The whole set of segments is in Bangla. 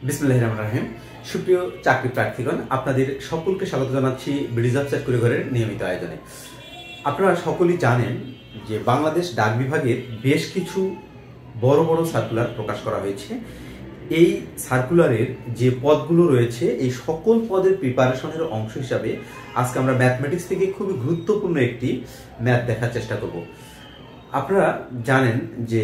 বিসমিল্লাহির রহমানির রহিম। সুপ্রিয় চাকরি প্রার্থীগণ, আপনাদের সকলকে স্বাগত জানাচ্ছি রিজার্ভ চাকরি ঘরের নিয়মিত আয়োজনে। আপনারা সকলেই জানেন যে বাংলাদেশ ডাক বিভাগের বেশ কিছু বড় বড় সার্কুলার প্রকাশ করা হয়েছে। এই সার্কুলারের যে পদগুলো রয়েছে, এই সকল পদের প্রিপারেশনের অংশ হিসাবে আজকে আমরা ম্যাথমেটিক্স থেকে খুবই গুরুত্বপূর্ণ একটি ম্যাথ দেখার চেষ্টা করব। আপনারা জানেন যে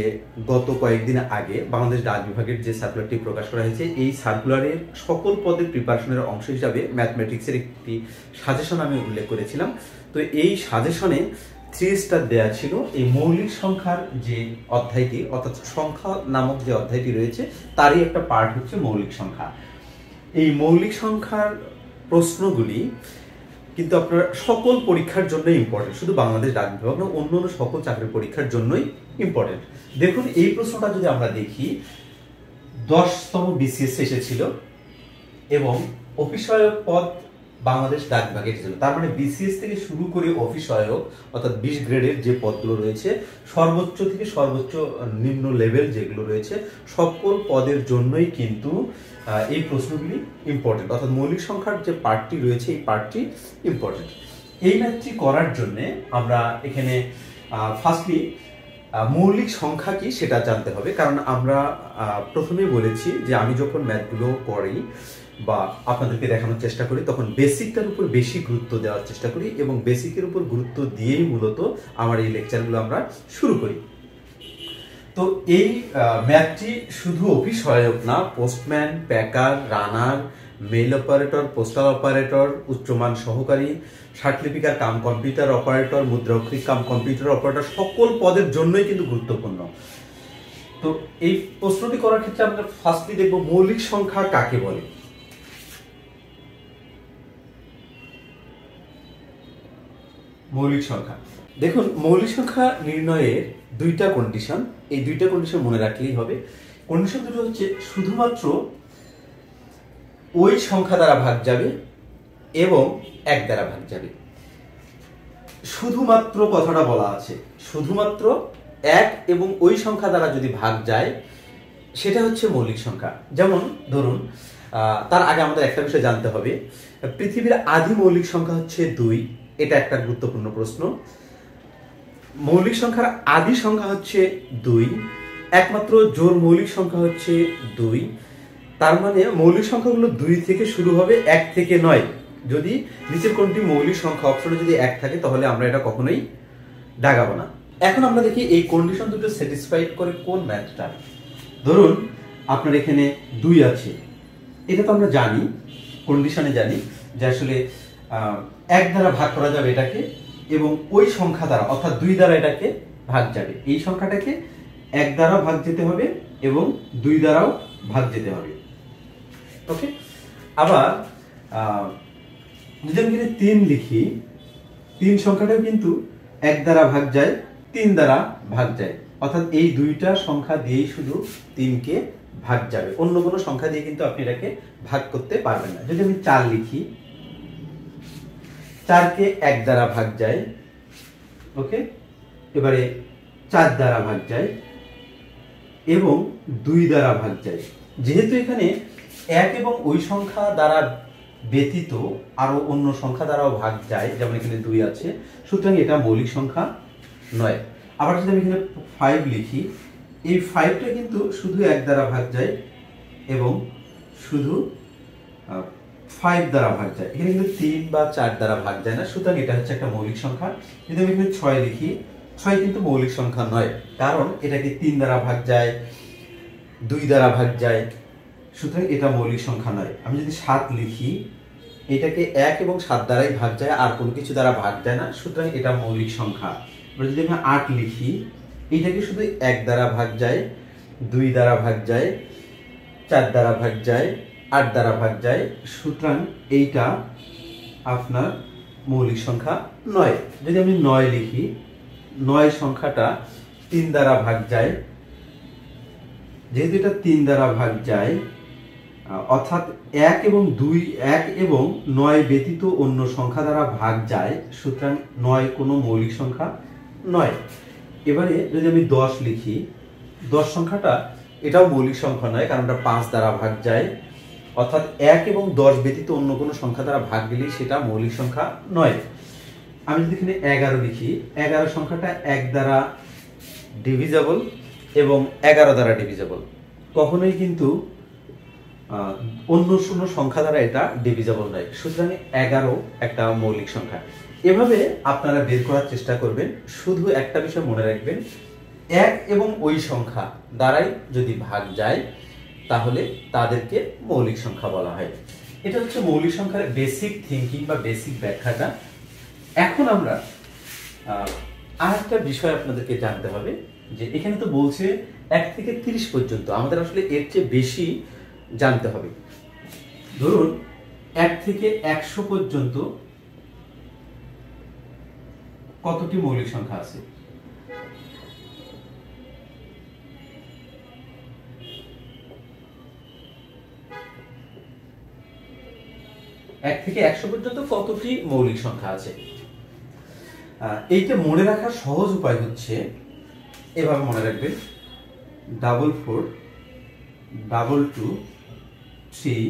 গত কয়েকদিন আগে বাংলাদেশ ডাক বিভাগের যে সার্কুলারটি প্রকাশ করা হয়েছে, এই সার্কুলারের সকল পদের প্রিপারেশনের অংশ হিসাবে ম্যাথমেটিক্সের একটি সাজেশন আমি উল্লেখ করেছিলাম। তো এই সাজেশনে 3 স্টার দেওয়া ছিল এই মৌলিক সংখ্যার যে অধ্যায়টি, অর্থাৎ সংখ্যা নামক যে অধ্যায়টি রয়েছে, তারই একটা পার্ট হচ্ছে মৌলিক সংখ্যা। এই মৌলিক সংখ্যার প্রশ্নগুলি কিন্তু আপনার সকল পরীক্ষার জন্যই ইম্পর্টেন্ট, শুধু বাংলাদেশ ডাক বিভাগ না, অন্য অন্য সকল চাকরির পরীক্ষার জন্যই ইম্পর্টেন্ট। দেখুন, এই প্রশ্নটা যদি আমরা দেখি, 10তম বিসিএস এসেছিল এবং অফিস সহায়ক পদ বাংলাদেশ ডাক বিভাগে ছিল। তার মানে বিসিএস থেকে শুরু করে অফিস সহায়ক অর্থাৎ 20 গ্রেডের যে পদগুলো রয়েছে, সর্বোচ্চ থেকে সর্বোচ্চ নিম্ন লেভেল যেগুলো রয়েছে, সকল পদের জন্যই কিন্তু এই প্রশ্নগুলি ইম্পর্টেন্ট, অর্থাৎ মৌলিক সংখ্যার যে পার্টটি রয়েছে এই পার্টটি ইম্পর্টেন্ট। এই ম্যাথটি করার জন্য আমরা এখানে ফার্স্টলি মৌলিক সংখ্যা কি সেটা জানতে হবে। কারণ আমরা প্রথমেই বলেছি যে আমি যখন ম্যাথগুলো করি বা আপনাদেরকে দেখানোর চেষ্টা করি, তখন বেসিকটার উপর বেশি গুরুত্ব দেওয়ার চেষ্টা করি এবং বেসিকের উপর গুরুত্ব দিয়েই মূলত আমার এই লেকচারগুলো আমরা শুরু করি। তো এই ম্যাথটি শুধু অফিস সহায়ক না, postman, packer, runner, mail operator, postal operator, উচ্চমান সহকারী, সার্টিফিকার কাম কম্পিউটার অপারেটর, মুদ্রাক্ষরিক কাম কম্পিউটার অপারেটর, সকল পদের জন্যই কিন্তু গুরুত্বপূর্ণ। তো এই প্রশ্নটি করার ক্ষেত্রে আমরা ফার্স্টলি দেখব মৌলিক সংখ্যা কাকে বলে। মৌলিক সংখ্যা, দেখুন, মৌলিক সংখ্যা নির্ণয়ের দুইটা কন্ডিশন, এই দুইটা কন্ডিশন মনে রাখলেই হবে। কন্ডিশন দুটো হচ্ছে শুধুমাত্র ওই সংখ্যা দ্বারা ভাগ যাবে এবং 1 দ্বারা ভাগ যাবে। শুধুমাত্র কথাটা বলা আছে, শুধুমাত্র 1 এবং ওই সংখ্যা দ্বারা যদি ভাগ যায় সেটা হচ্ছে মৌলিক সংখ্যা। যেমন ধরুন, তার আগে আমাদের একটা বিষয় জানতে হবে, পৃথিবীর আদি মৌলিক সংখ্যা হচ্ছে 2, এটা একটা গুরুত্বপূর্ণ প্রশ্ন। মৌলিক সংখ্যার আদি সংখ্যা হচ্ছে 2, একমাত্র জোড় মৌলিক সংখ্যা হচ্ছে 2। তার মানে মৌলিক সংখ্যাগুলো 2 থেকে শুরু হবে, 1 থেকে নয়। যদি নিচের কোনটি মৌলিক সংখ্যা অপশনে যদি 1 থাকে তাহলে আমরা এটা কখনোই দাগাবো না। এখন আমরা দেখি এই কন্ডিশন দুটো স্যাটিসফাইড করে কোন ম্যাথটা। ধরুন আপনার এখানে 2 আছে, এটা তো আমরা জানি, কন্ডিশনে জানি যে আসলে 1 দ্বারা ভাগ করা যাবে এটাকে এবং ওই সংখ্যা দ্বারা অর্থাৎ 2 দ্বারা এটাকে ভাগ যাবে। এই সংখ্যাটাকে 1 দ্বারা ভাগ যেতে হবে এবং 2 দ্বারাও ভাগ যেতে হবে। ওকে, আবার যদি আমি 3 লিখি, 3 সংখ্যাটাও কিন্তু 1 দ্বারা ভাগ যায়, 3 দ্বারা ভাগ যায়, অর্থাৎ এই দুইটা সংখ্যা দিয়েই শুধু 3কে ভাগ যাবে, অন্য কোনো সংখ্যা দিয়ে কিন্তু আপনি এটাকে ভাগ করতে পারবেন না। যদি আমি 4 লিখি, 4কে 1 দ্বারা ভাগ যায়, ওকে, এবারে 4 দ্বারা ভাগ যায় এবং 2 দ্বারা ভাগ যায়। যেহেতু এখানে 1 এবং ওই সংখ্যা দ্বারা ব্যতীত আরো অন্য সংখ্যা দ্বারাও ভাগ যায়, যেমন এখানে 2 আছে, সুতরাং এটা মৌলিক সংখ্যা নয়। আবার যদি আমি এখানে 5 লিখি, এই 5টা কিন্তু শুধু 1 দ্বারা ভাগ যায় এবং শুধু 5 দ্বারা ভাগ যায়, এখানে কিন্তু 3 বা 4 দ্বারা ভাগ যায় না, সুতরাং এটা হচ্ছে একটা মৌলিক সংখ্যা। যদি আমি এখানে 6 লিখি, 6 কিন্তু মৌলিক সংখ্যা নয়, কারণ এটাকে 3 দ্বারা ভাগ যায়, 2 দ্বারা ভাগ যায়, সুতরাং এটা মৌলিক সংখ্যা নয়। আমি যদি 7 লিখি, এটাকে 1 এবং 7 দ্বারাই ভাগ যায়, আর কোনো কিছু দ্বারা ভাগ যায় না, সুতরাং এটা মৌলিক সংখ্যা। এবার যদি আমি 8 লিখি, এটাকে শুধু 1 দ্বারা ভাগ যায়, 2 দ্বারা ভাগ যায়, 4 দ্বারা ভাগ যায়, 8 দ্বারা ভাগ যায়, সুতরাং এইটা আপনার মৌলিক সংখ্যা নয়। যদি আমি 9 লিখি, 9 সংখ্যাটা 3 দ্বারা ভাগ যায়, যেহেতু এটা 3 দ্বারা ভাগ যায়, অর্থাৎ 1 এবং 9 ব্যতীত অন্য সংখ্যা দ্বারা ভাগ যায়, সুতরাং 9 কোনো মৌলিক সংখ্যা নয়। এবারে যদি আমি 10 লিখি, 10 সংখ্যাটা এটাও মৌলিক সংখ্যা নয়, কারণ এটা 5 দ্বারা ভাগ যায়, অর্থাৎ 1 এবং 10 ব্যতীত অন্য কোনো সংখ্যা দ্বারা ভাগ দিলেই সেটা মৌলিক সংখ্যা নয়। আমি যদি এখানে 11 লিখি, 11 সংখ্যাটা 1 দ্বারা ডিভিজেবল এবং 11 দ্বারা ডিভিজেবল, কখনোই কিন্তু অন্য কোনো সংখ্যা দ্বারা এটা ডিভিজেবল নয়। সুতরাং 11 একটা মৌলিক সংখ্যা। এভাবে আপনারা বের করার চেষ্টা করবেন। শুধু একটা বিষয় মনে রাখবেন, 1 এবং ওই সংখ্যা দ্বারাই যদি ভাগ যায় তাহলে তাদেরকে মৌলিক সংখ্যা বলা হয়। এটা হচ্ছে মৌলিক সংখ্যার বেসিক থিঙ্কিং বা বেসিক ব্যাখ্যাটা। এখন আমরা আরেকটা বিষয় আপনাদেরকে জানতে হবে, যে এখানে তো বলছে 1 থেকে 30 পর্যন্ত, আমাদের আসলে এর চেয়ে বেশি জানতে হবে। ধরুন 1 থেকে 100 পর্যন্ত কতটি মৌলিক সংখ্যা আছে? এক থেকে 100 পর্যন্ত কতটি মৌলিক সংখ্যা আছে? এইটা মনে রাখার সহজ উপায় হচ্ছে, এভাবে মনে রাখবেন, 44 22 3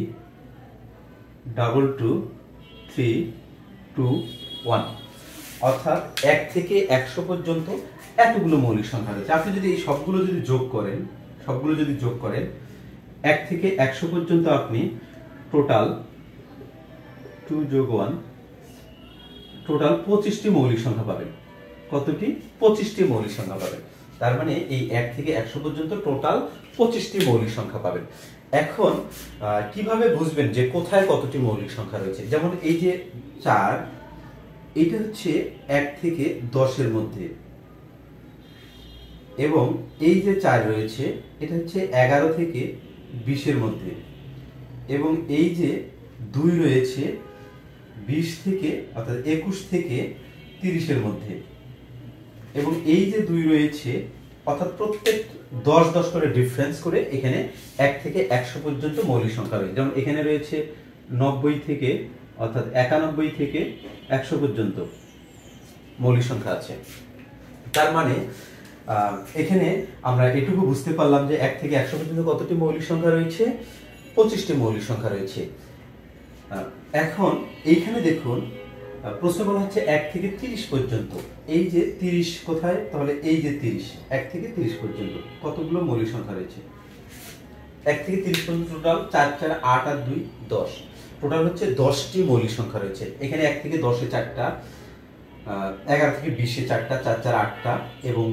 22 3 2 1। অর্থাৎ 1 থেকে 100 পর্যন্ত এতগুলো মৌলিক সংখ্যা রয়েছে। আপনি যদি এই সবগুলো যদি যোগ করেন 1 থেকে 100 পর্যন্ত আপনি টোটাল 2 যোগ 1 টোটাল 25টি মৌলিক সংখ্যা পাবেন। কতটি? 25টি মৌলিক সংখ্যা পাবেন। তার মানে এই 1 থেকে 100 পর্যন্ত টোটাল 25টি মৌলিক সংখ্যা পাবেন। এখন কিভাবে বুঝবেন যে কোথায় কতটি মৌলিক সংখ্যা রয়েছে? যেমন এই যে 4, এটা হচ্ছে 1 থেকে 10 এর মধ্যে, এবং এই যে 4 রয়েছে এটা হচ্ছে 11 থেকে 20 এর মধ্যে, এবং এই যে 2 রয়েছে 20 থেকে অর্থাৎ 21 থেকে 30 এর মধ্যে, এবং এই যে 2 রয়েছে অর্থাৎ প্রত্যেক 10 10 করে ডিফারেন্স করে এখানে 1 থেকে 100 পর্যন্ত মৌলিক সংখ্যা রয়েছে। যেমন এখানে রয়েছে 90 থেকে অর্থাৎ 91 থেকে 100 পর্যন্ত মৌলিক সংখ্যা আছে। তার মানে এখানে আমরা এটুকু বুঝতে পারলাম যে 1 থেকে 100 পর্যন্ত কতটি মৌলিক সংখ্যা রয়েছে? 25টি মৌলিক সংখ্যা রয়েছে। এখন এইখানে দেখুন প্রশ্ন বলা হচ্ছে 1 থেকে 30 পর্যন্ত। এই যে 30 কোথায়? তাহলে এই যে 30, 1 থেকে 30 পর্যন্ত কতগুলো মৌলিক সংখ্যা রয়েছে? 1 থেকে 30 পর্যন্ত টোটাল 4 4 8 আর 2 10, টোটাল হচ্ছে 10টি মৌলিক সংখ্যা রয়েছে। এখানে 1 থেকে 10 এ 4টা, 11 থেকে 20 এ 4টা, 4 4 8টা, এবং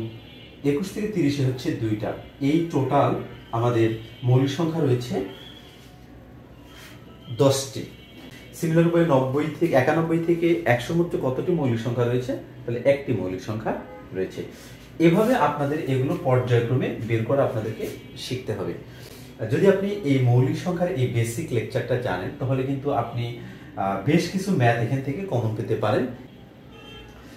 21 থেকে 30 এ হচ্ছে 2টা। এই টোটাল আমাদের মৌলিক সংখ্যা রয়েছে 10টি। সিমিলার উপায়ে 91 থেকে 100 মধ্যে কতটি মৌলিক সংখ্যা রয়েছে? তাহলে একটি মৌলিক সংখ্যা রয়েছে। এভাবে আপনাদের এগুলো পর্যায়ক্রমে বের করা আপনাদেরকে শিখতে হবে। যদি আপনি এই মৌলিক সংখ্যার এই বেসিক লেকচারটা জানেন তাহলে কিন্তু আপনি বেশ কিছু ম্যাথ এখান থেকে কমন পেতে পারেন।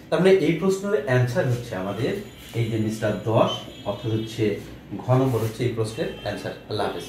তাহলে এই প্রশ্নের অ্যান্সার হচ্ছে আমাদের এই যে মিস্টার 10, অর্থাৎ হচ্ছে ঘ নম্বর হচ্ছে এই প্রশ্নের অ্যান্সার। আল্লাহ হাফেজ।